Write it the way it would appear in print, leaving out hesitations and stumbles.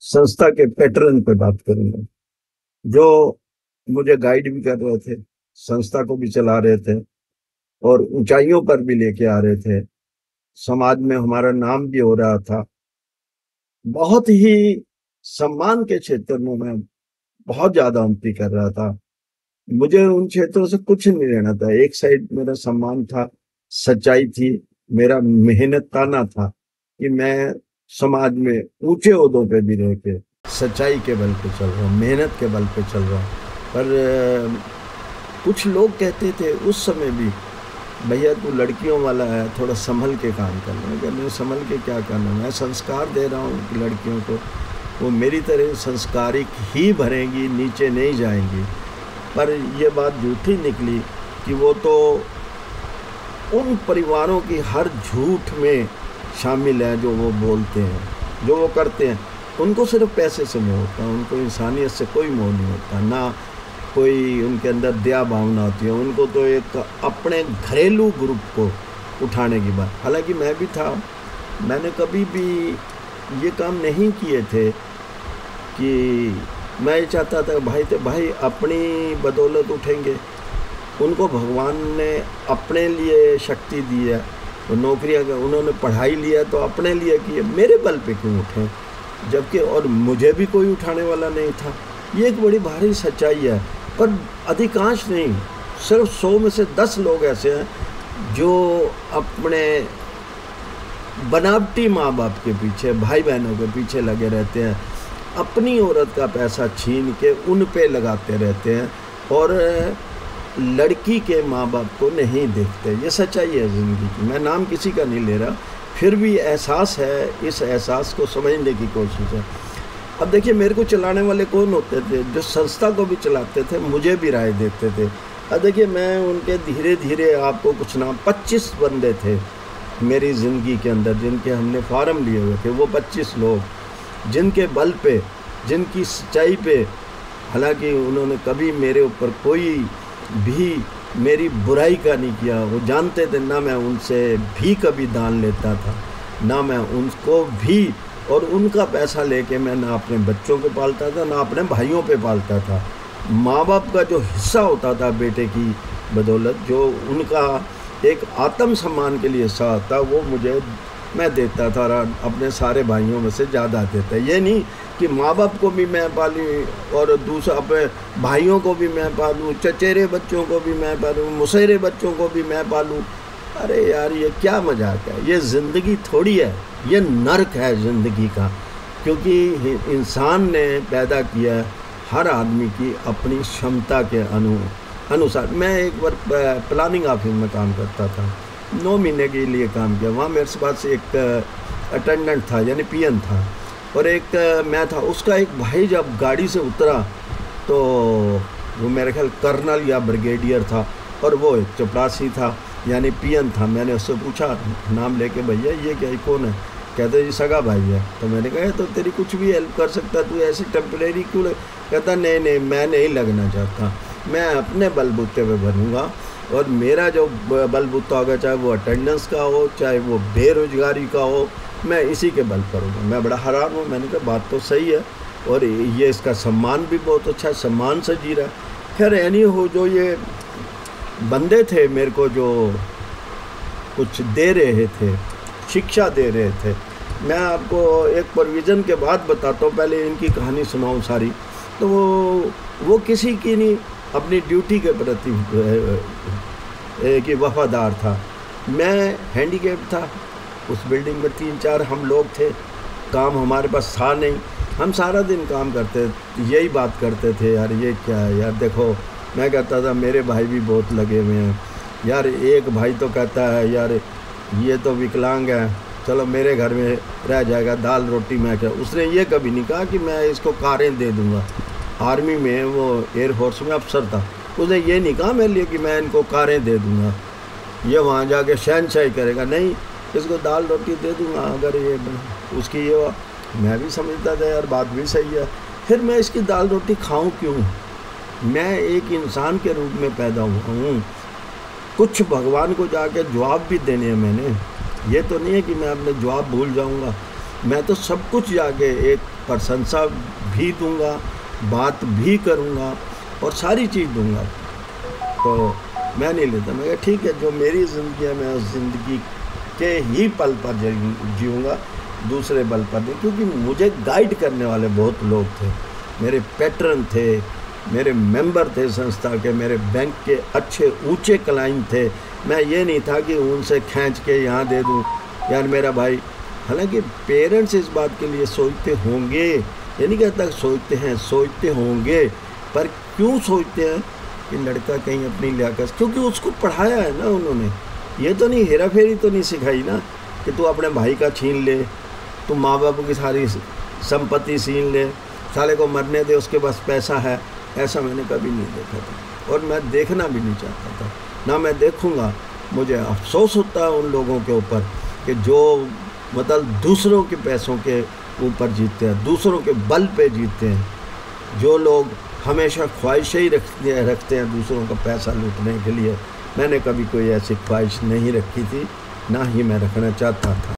संस्था के पैटर्न पे बात करूंगा, जो मुझे गाइड भी कर रहे थे, संस्था को भी चला रहे थे और ऊंचाइयों पर भी लेके आ रहे थे। समाज में हमारा नाम भी हो रहा था। बहुत ही सम्मान के क्षेत्र में मैं बहुत ज्यादा उन्नति कर रहा था। मुझे उन क्षेत्रों से कुछ नहीं लेना था। एक साइड मेरा सम्मान था, सच्चाई थी, मेरा मेहनताना था कि मैं समाज में ऊंचे ओहदों पे भी रह के सच्चाई के बल पे चल रहा हूँ, मेहनत के बल पे चल रहा हूँ। पर कुछ लोग कहते थे उस समय भी, भैया तू लड़कियों वाला है, थोड़ा संभल के काम कर लो। क्या मैं संभल के क्या करना, मैं संस्कार दे रहा हूँ कि लड़कियों को, वो मेरी तरह संस्कारिक ही भरेंगी, नीचे नहीं जाएंगी। पर ये बात झूठी निकली कि वो तो उन परिवारों की हर झूठ में शामिल है जो वो बोलते हैं, जो वो करते हैं। उनको सिर्फ पैसे से मोह होता है, उनको इंसानियत से कोई मोह नहीं होता, ना कोई उनके अंदर दया भावना होती है। उनको तो एक अपने घरेलू ग्रुप को उठाने की बात। हालांकि मैं भी था, मैंने कभी भी ये काम नहीं किए थे कि मैं चाहता था भाई तो भाई अपनी बदौलत उठेंगे। उनको भगवान ने अपने लिए शक्ति दी है, वो नौकरियाँ उन्होंने पढ़ाई लिया तो अपने लिए किए, मेरे बल पे क्यों उठें? जबकि और मुझे भी कोई उठाने वाला नहीं था। ये एक बड़ी भारी सच्चाई है। पर अधिकांश नहीं, सिर्फ 100 में से 10 लोग ऐसे हैं जो अपने बनावटी माँ बाप के पीछे, भाई बहनों के पीछे लगे रहते हैं, अपनी औरत का पैसा छीन के उन पे लगाते रहते हैं और लड़की के माँ बाप को नहीं देखते। ये सच्चाई है ज़िंदगी की। मैं नाम किसी का नहीं ले रहा, फिर भी एहसास है, इस एहसास को समझने की कोशिश है। अब देखिए, मेरे को चलाने वाले कौन होते थे? जो संस्था को भी चलाते थे, मुझे भी राय देते थे। अब देखिए, मैं उनके धीरे धीरे आपको कुछ नाम, 25 बंदे थे मेरी ज़िंदगी के अंदर जिनके हमने फार्म लिए हुए थे। वो 25 लोग जिनके बल पे, जिनकी सच्चाई पे, हालांकि उन्होंने कभी मेरे ऊपर कोई भी मेरी बुराई का नहीं किया। वो जानते थे ना मैं उनसे भी कभी दान लेता था, ना मैं उनको भी, और उनका पैसा लेके मैं ना अपने बच्चों को पालता था, ना अपने भाइयों पे पालता था। माँ बाप का जो हिस्सा होता था बेटे की बदौलत, जो उनका एक आत्म सम्मान के लिए हिस्सा होता, वो मुझे मैं देता था, अपने सारे भाइयों में से ज़्यादा देता। ये नहीं कि माँ बाप को भी मैं पालूँ और दूसरा अपने भाइयों को भी मैं पालूँ, चचेरे बच्चों को भी मैं पालूँ, मुसहरे बच्चों को भी मैं पालूँ। अरे यार, ये क्या मजाक है? ये ज़िंदगी थोड़ी है, ये नर्क है ज़िंदगी का। क्योंकि इंसान ने पैदा किया है हर आदमी की अपनी क्षमता के अनुसार। मैं एक बार प्लानिंग ऑफिस में काम करता था, 9 महीने के लिए काम किया। वहाँ मेरे पास एक अटेंडेंट था, यानी पीएन था, और एक मैं था। उसका एक भाई जब गाड़ी से उतरा तो वो मेरे ख्याल कर्नल या ब्रिगेडियर था, और वो एक चपरासी था, यानी पीएन था। मैंने उससे पूछा नाम लेके, भैया ये क्या, कौन है? कहते जी सगा भाई है। तो मैंने कहा तो तेरी कुछ भी हेल्प कर सकता, तू ऐसी टेम्परेरी क्यों कहता नहीं नहीं, मैं नहीं लगना चाहता, मैं अपने बलबूते पे बनूंगा, और मेरा जो बलबूता होगा, चाहे वो अटेंडेंस का हो, चाहे वो बेरोजगारी का हो, मैं इसी के बल पर हूँ। मैं बड़ा हैरान हूँ। मैंने कहा बात तो सही है, और ये इसका सम्मान भी बहुत अच्छा है, सम्मान से जी रहा है। खैर एनी हो, जो ये बंदे थे मेरे को जो कुछ दे रहे थे, शिक्षा दे रहे थे, मैं आपको एक प्रोविज़न के बाद बताता हूँ, पहले इनकी कहानी सुनाऊँ सारी। तो वो किसी की नहीं, अपनी ड्यूटी के प्रति कि वफादार था। मैं हैंडीकैप था, उस बिल्डिंग में 3-4 हम लोग थे, काम हमारे पास था नहीं, हम सारा दिन काम करते, यही बात करते थे, यार ये क्या है यार। देखो, मैं कहता था मेरे भाई भी बहुत लगे हुए हैं यार। एक भाई तो कहता है यार ये तो विकलांग है, चलो मेरे घर में रह जाएगा, दाल रोटी मैं क्या। उसने ये कभी नहीं कहा कि मैं इसको कारें दे दूँगा। आर्मी में, वो एयर फोर्स में अफसर था, उसने ये नहीं कहा मेरे लिए कि मैं इनको कारें दे दूँगा, ये वहाँ जाके शहनशाही करेगा, नहीं, इसको दाल रोटी दे दूँगा अगर ये उसकी ये। मैं भी समझता था यार बात भी सही है, फिर मैं इसकी दाल रोटी खाऊं क्यों? मैं एक इंसान के रूप में पैदा हुआ हूँ, कुछ भगवान को जाके जवाब भी देने हैं मैंने। ये तो नहीं है कि मैं अपने जवाब भूल जाऊँगा। मैं तो सब कुछ जाके एक प्रशंसा भी दूंगा, बात भी करूंगा और सारी चीज़ दूंगा। तो मैं नहीं लेता। मैं कहा ठीक है, जो मेरी ज़िंदगी है मैं उस ज़िंदगी के ही पल पर जीऊँगा, दूसरे पल पर नहीं। क्योंकि मुझे गाइड करने वाले बहुत लोग थे, मेरे पैटर्न थे, मेरे मेंबर थे संस्था के, मेरे बैंक के अच्छे ऊंचे क्लाइंट थे। मैं ये नहीं था कि उनसे खींच के यहाँ दे दूँ यार मेरा भाई। हालांकि पेरेंट्स इस बात के लिए सोचते होंगे, ये नहीं कहता सोचते हैं, सोचते होंगे, पर क्यों सोचते हैं कि लड़का कहीं अपनी लियाकत, क्योंकि उसको पढ़ाया है ना उन्होंने। ये तो नहीं, हेरा फेरी तो नहीं सिखाई ना कि तू अपने भाई का छीन ले, तू माँ बाप की सारी संपत्ति छीन ले, साले को मरने दे, उसके पास पैसा है। ऐसा मैंने कभी नहीं देखा था और मैं देखना भी नहीं चाहता था, ना मैं देखूँगा। मुझे अफसोस होता है उन लोगों के ऊपर कि जो मतलब दूसरों के पैसों के ऊपर जीतते हैं, दूसरों के बल पे जीतते हैं। जो लोग हमेशा ख्वाहिशें ही रखते हैं दूसरों का पैसा लूटने के लिए। मैंने कभी कोई ऐसी ख्वाहिश नहीं रखी थी, ना ही मैं रखना चाहता था।